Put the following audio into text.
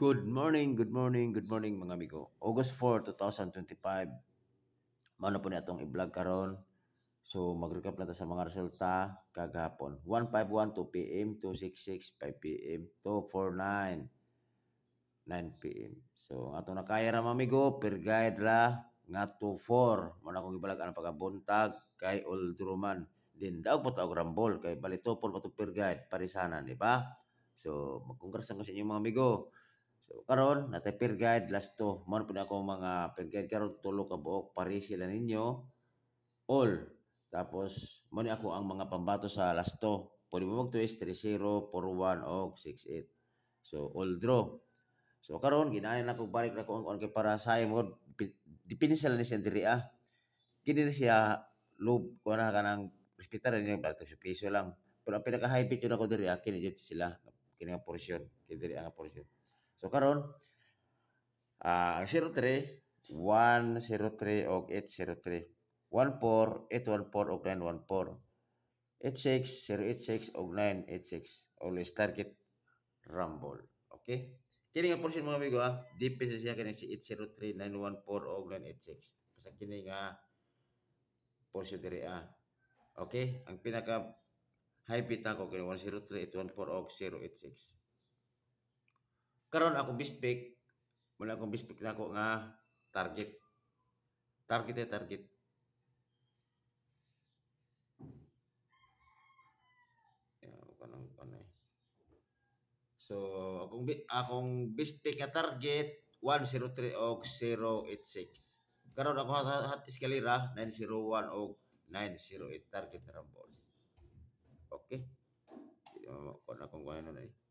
Good morning, good morning mga amigo. August 4, 2025. Mano po ni atong i-vlog karon. So mag-recap na ta sa mga resulta kagahapon. 151 2 PM, 266 5 PM, 249 9 PM. So ang atong nakaya ra mga amigo, per guide ra nga 24. Muna akong ibalag ang pagabuntag kay Oldruman. Din daw po tawag rambol kay balito po per guide parisanan, di ba? So magkongrasan ko sa inyo mga amigo. So karon natay per guide last two. Mo pud ako mga per guide karon tulo ka buok pare sila ninyo all. Tapos mo ni ako ang mga pambato sa last two. Pwede mo mag-twist 3-0, 4-1 o 6-8. So all draw. So karon ginaay na ko balik na ko ang kay para sa mo dipindi sila ni Sendiri ah. Kini siya lob ko na kanang hospital ni bato sa piso lang. Pero ang pinaka high bit yun ako diri kini jud sila kini nga portion, kini diri ang portion. So karon ang 03 103 og 803 14 814 og 914 86 086 og 986 always target rumble. Okay? Kini nga portion mga amigo ah, defense siya kini si 803 914 og 986. Basta kini nga portion diri ah. Okay? Ang pinaka high bit ako kini 103 814 og 086. Karon ako bispik muna akong bispik na ako nga target. Target. Kanang kanay. So akong bispik nga target 103 og 086. Karon ako hat eskalera 901 og 908 target na rambol. Okay? Kung akong kuno na